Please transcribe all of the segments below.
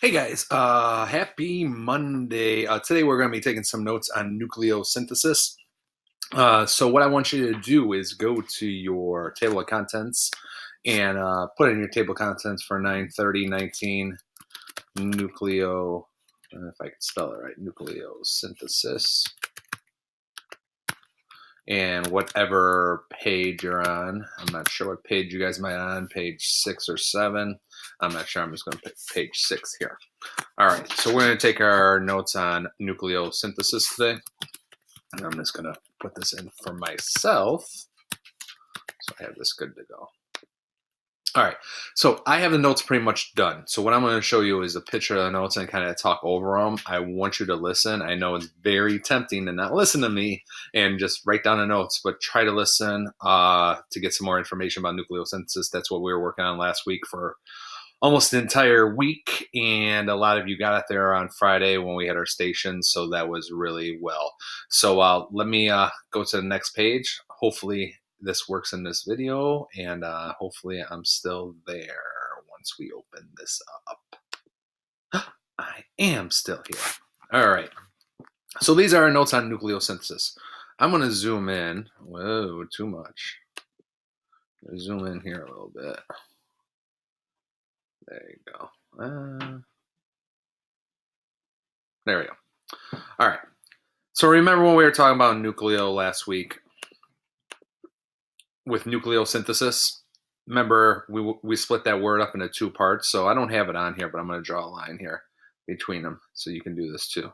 Hey guys, happy Monday. Today we're going to be taking some notes on nucleosynthesis. So what I want you to do is go to your table of contents and put in your table of contents for 93019 nucleo, if I can spell it right, nucleosynthesis. And whatever page you're on, I'm not sure what page you guys might on, page 6 or 7. I'm not sure. I'm just going to pick page 6 here. All right, so we're going to take our notes on nucleosynthesis today. And I'm just going to put this in for myself. So I have this good to go. All right, so I have the notes pretty much done. So what I'm going to show you is a picture of the notes and kind of talk over them. I want you to listen. I know it's very tempting to not listen to me and just write down the notes, but try to listen to get some more information about nucleosynthesis. That's what we were working on last week for almost the entire week, and a lot of you got it there on Friday when we had our station, so that was really well. So let me go to the next page. Hopefully this works in this video, and hopefully I'm still there once we open this up. I am still here. All right, so these are our notes on nucleosynthesis. I'm going to zoom in. Whoa, too much. Zoom in here a little bit. There you go. There we go. All right. So remember when we were talking about nucleo last week with nucleosynthesis? Remember we split that word up into two parts. So I don't have it on here, but I'm going to draw a line here between them so you can do this too.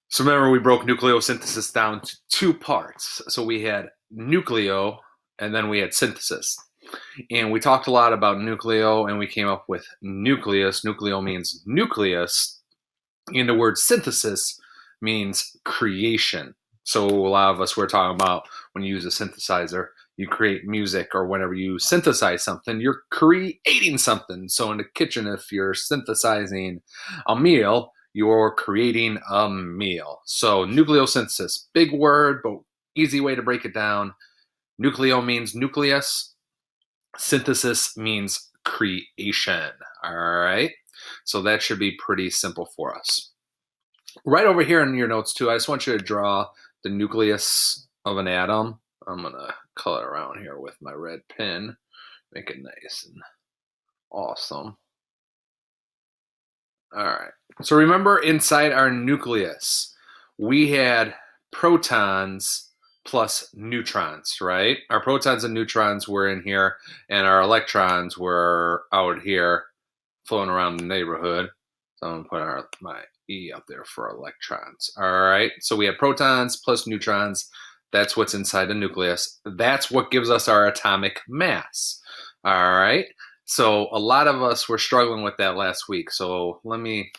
So remember we broke nucleosynthesis down to two parts. So we had nucleo and then we had synthesis. And we talked a lot about nucleo and we came up with nucleus. Nucleo means nucleus. And the word synthesis means creation. So a lot of us were talking about when you use a synthesizer, you create music, or whenever you synthesize something, you're creating something. So in the kitchen, if you're synthesizing a meal, you're creating a meal. So nucleosynthesis, big word, but easy way to break it down. Nucleo means nucleus. Synthesis means creation. All right. So that should be pretty simple for us. Right over here in your notes too, I just want you to draw the nucleus of an atom. I'm going to color around here with my red pen, make it nice and awesome. All right. So remember inside our nucleus, we had protons plus neutrons, right? Our protons and neutrons were in here, and our electrons were out here floating around the neighborhood. So I'm going to put my E up there for electrons. All right. So we have protons plus neutrons. That's what's inside the nucleus. That's what gives us our atomic mass. All right. So a lot of us were struggling with that last week. So let me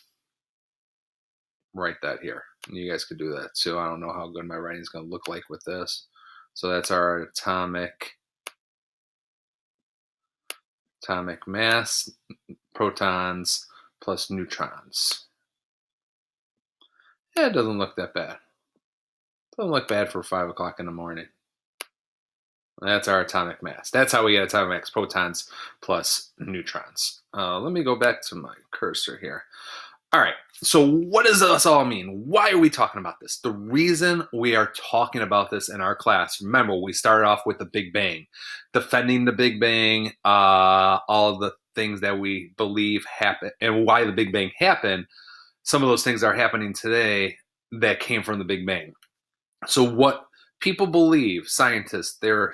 write that here. You guys could do that too. I don't know how good my writing is going to look like with this. So that's our atomic mass, protons plus neutrons. Yeah, it doesn't look that bad. Doesn't look bad for 5 o'clock in the morning. That's our atomic mass. That's how we get atomic mass, protons plus neutrons. Let me go back to my cursor here. All right, so what does this all mean? Why are we talking about this? The reason we are talking about this in our class, remember, we started off with the Big Bang, defending the Big Bang, all of the things that we believe happen, and why the Big Bang happened. Some of those things are happening today that came from the Big Bang. So what people believe, scientists believe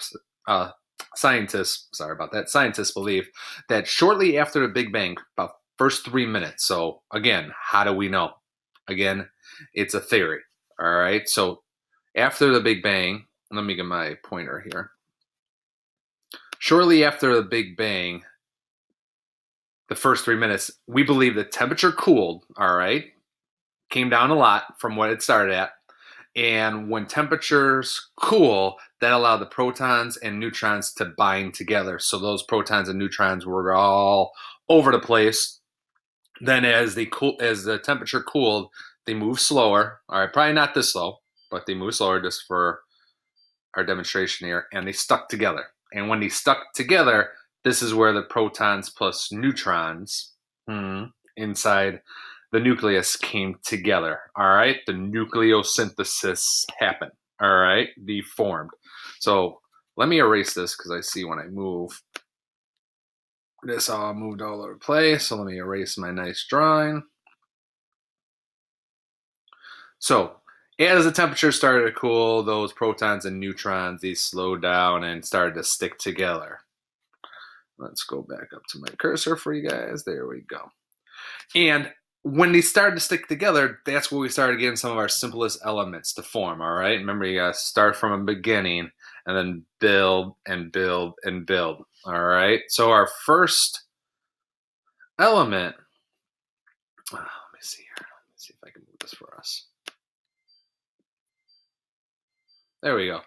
that shortly after the Big Bang, about first 3 minutes. So again, how do we know? Again, it's a theory. All right. So after the Big Bang, let me get my pointer here. Shortly after the Big Bang, the first 3 minutes, we believe the temperature cooled. All right. Came down a lot from what it started at. And when temperatures cool, that allowed the protons and neutrons to bind together. So those protons and neutrons were all over the place. Then as the temperature cooled, they moved slower. All right, probably not this slow, but they moved slower just for our demonstration here. And they stuck together. And when they stuck together, this is where the protons plus neutrons, inside the nucleus came together. All right. The nucleosynthesis happened. All right. Be formed. So let me erase this because I see when I move, this all moved all over the place. So let me erase my nice drawing. So as the temperature started to cool, those protons and neutrons, these slowed down and started to stick together. Let's go back up to my cursor for you guys. There we go. And when they started to stick together, that's where we started getting some of our simplest elements to form, all right? Remember, you gotta start from a beginning and then build and build and build, all right? So our first element, let me see here. Let me see if I can move this for us. There we go.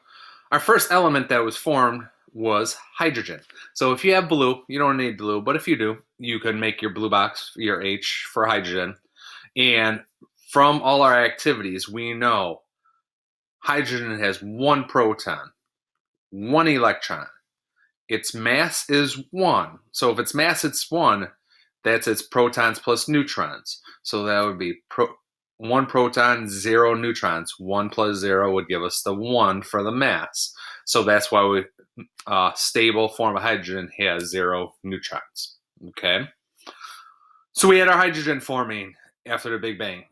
Our first element that was formed was hydrogen. So if you have blue, you don't need blue, but if you do, you can make your blue box, your H for hydrogen. And from all our activities, we know hydrogen has one proton, one electron. Its mass is 1. So if its mass is 1, that's its protons plus neutrons. So that would be 1 proton, 0 neutrons. 1 plus 0 would give us the 1 for the mass. So that's why stable form of hydrogen has 0 neutrons. Okay. So we had our hydrogen forming after the Big Bang.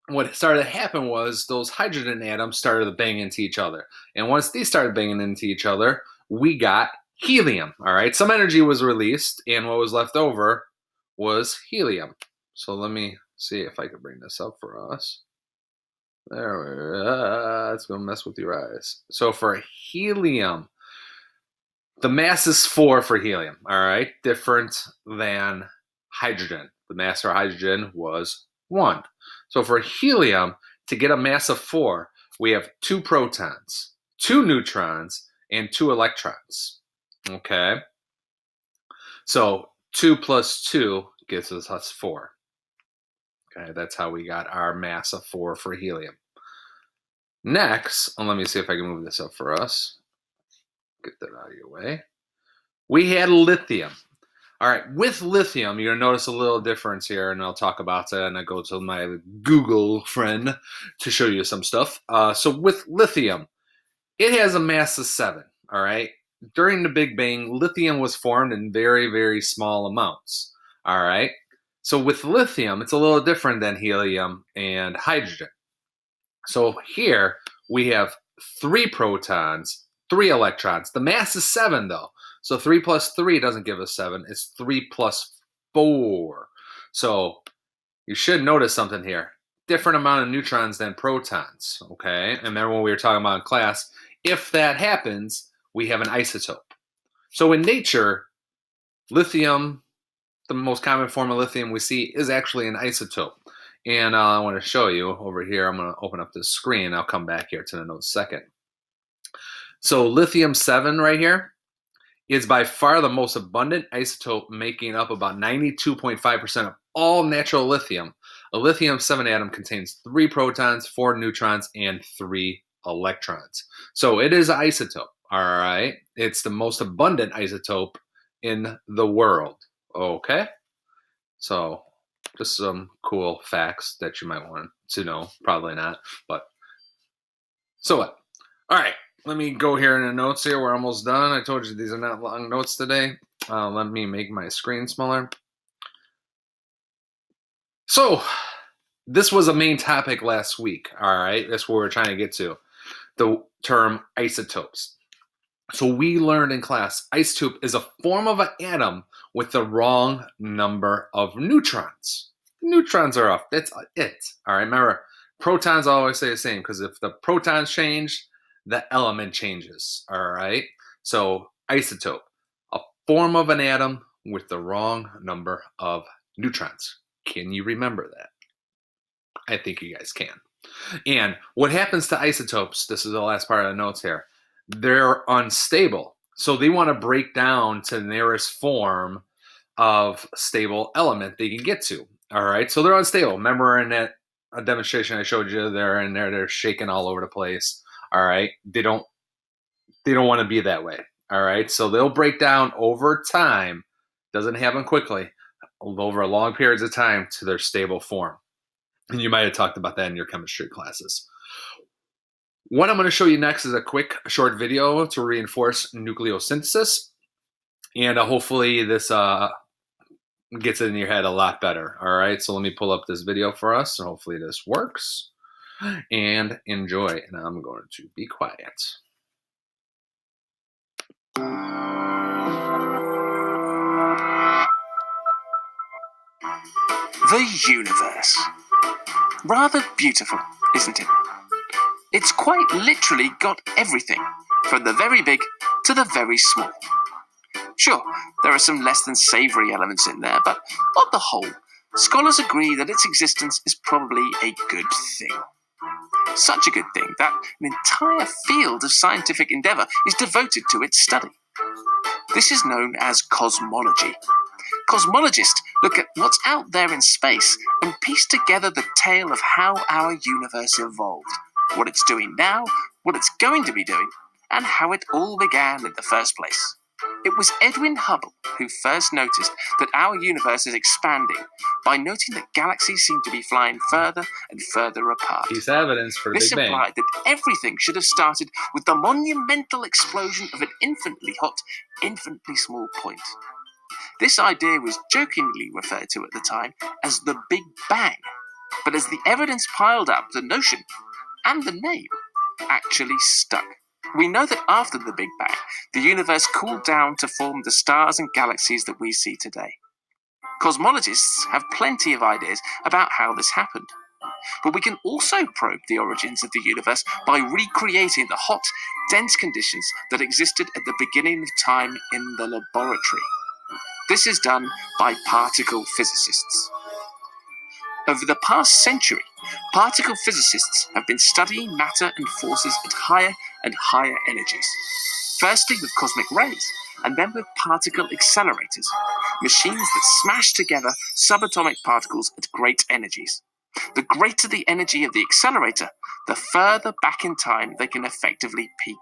What started to happen was those hydrogen atoms started to bang into each other. And once these started banging into each other, we got helium. All right. Some energy was released, and what was left over was helium. So let me see if I can bring this up for us. There we go. It's going to mess with your eyes. So for helium, the mass is 4 for helium. All right. Different than hydrogen. The mass for hydrogen was 1. So for helium, to get a mass of 4, we have 2 protons, 2 neutrons, and 2 electrons. Okay. So 2 plus 2 gives us 4. Okay, that's how we got our mass of 4 for helium. Next, let me see if I can move this up for us. Get that out of your way. We had lithium. All right, with lithium, you're gonna notice a little difference here, and I'll talk about it, and I go to my Google friend to show you some stuff. So with lithium, it has a mass of 7, all right? During the Big Bang, lithium was formed in very, very small amounts, all right? So with lithium, it's a little different than helium and hydrogen. So here we have 3 protons, 3 electrons. The mass is 7 though. So 3 plus 3 doesn't give us 7. It's 3 plus 4. So you should notice something here. Different amount of neutrons than protons, okay? And remember when we were talking about in class, if that happens, we have an isotope. So in nature, lithium, the most common form of lithium we see, is actually an isotope. And I want to show you over here. I'm going to open up this screen. I'll come back here to the notes second. So lithium 7 right here is by far the most abundant isotope, making up about 92.5% of all natural lithium. A lithium 7 atom contains 3 protons, 4 neutrons, and 3 electrons. So it is an isotope, all right? It's the most abundant isotope in the world, okay? So just some cool facts that you might want to know. Probably not, but so what? All right, let me go here in the notes here. We're almost done. I told you these are not long notes today. Let me make my screen smaller. So this was a main topic last week, all right? That's what we're trying to get to, the term isotopes. So we learned in class, isotope is a form of an atom with the wrong number of neutrons. Neutrons are off. That's it. All right. Remember, protons always stay the same because if the protons change, the element changes. All right. So isotope, a form of an atom with the wrong number of neutrons. Can you remember that? I think you guys can. And what happens to isotopes, this is the last part of the notes here, they're unstable. So they want to break down to the nearest form of stable element they can get to. All right. So they're unstable. Remember in that demonstration I showed you, they're in there, they're shaking all over the place. All right. They don't want to be that way. All right. So they'll break down over time. Doesn't happen quickly. over long periods of time to their stable form. And you might have talked about that in your chemistry classes. What I'm going to show you next is a quick short video to reinforce nucleosynthesis. And hopefully this gets it in your head a lot better. All right, so let me pull up this video for us. And hopefully this works. And enjoy. And I'm going to be quiet. The universe. Rather beautiful, isn't it? It's quite literally got everything, from the very big to the very small. Sure, there are some less than savoury elements in there, but on the whole, scholars agree that its existence is probably a good thing. Such a good thing that an entire field of scientific endeavour is devoted to its study. This is known as cosmology. Cosmologists look at what's out there in space and piece together the tale of how our universe evolved, what it's doing now, what it's going to be doing, and how it all began in the first place. It was Edwin Hubble who first noticed that our universe is expanding by noting that galaxies seem to be flying further and further apart. Piece of evidence for the This Big Bang. implied that everything should have started with the monumental explosion of an infinitely hot, infinitely small point. This idea was jokingly referred to at the time as the Big Bang, but as the evidence piled up, the notion and the name actually stuck. We know that after the Big Bang, the universe cooled down to form the stars and galaxies that we see today. Cosmologists have plenty of ideas about how this happened, but we can also probe the origins of the universe by recreating the hot, dense conditions that existed at the beginning of time in the laboratory. This is done by particle physicists. Over the past century, particle physicists have been studying matter and forces at higher and higher energies. Firstly with cosmic rays, and then with particle accelerators, machines that smash together subatomic particles at great energies. The greater the energy of the accelerator, the further back in time they can effectively peak.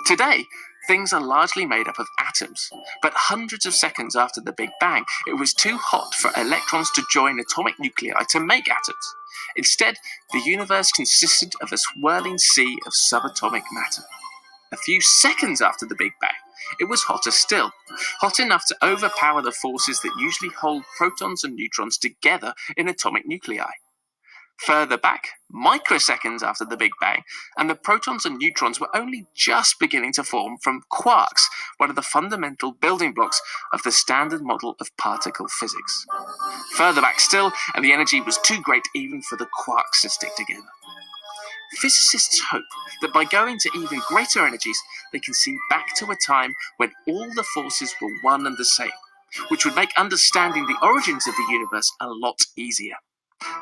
Today, things are largely made up of atoms, but hundreds of seconds after the Big Bang, it was too hot for electrons to join atomic nuclei to make atoms. Instead, the universe consisted of a swirling sea of subatomic matter. A few seconds after the Big Bang, it was hotter still, hot enough to overpower the forces that usually hold protons and neutrons together in atomic nuclei. Further back, microseconds after the Big Bang, and the protons and neutrons were only just beginning to form from quarks, one of the fundamental building blocks of the standard model of particle physics. Further back still, and the energy was too great even for the quarks to stick together. Physicists hope that by going to even greater energies, they can see back to a time when all the forces were one and the same, which would make understanding the origins of the universe a lot easier.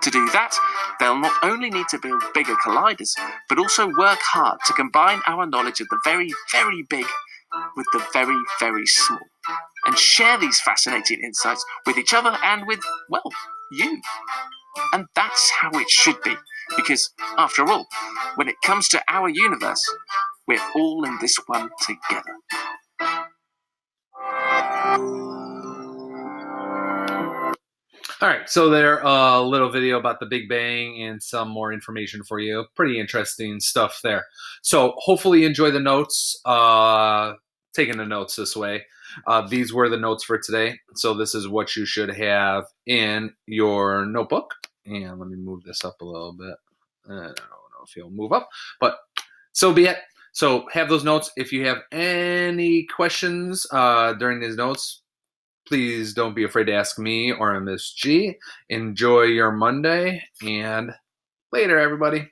To do that, they'll not only need to build bigger colliders, but also work hard to combine our knowledge of the very, very big with the very, very small, and share these fascinating insights with each other and with, well, you. And that's how it should be, because, after all, when it comes to our universe, we're all in this one together. All right, so there a little video about the Big Bang and some more information for you. Pretty interesting stuff there. So hopefully you enjoy the notes, taking the notes this way. These were the notes for today. So this is what you should have in your notebook. And let me move this up a little bit. I don't know if it'll move up, but so be it. So have those notes. If you have any questions during these notes, please don't be afraid to ask me or Miss G. Enjoy your Monday, and later, everybody.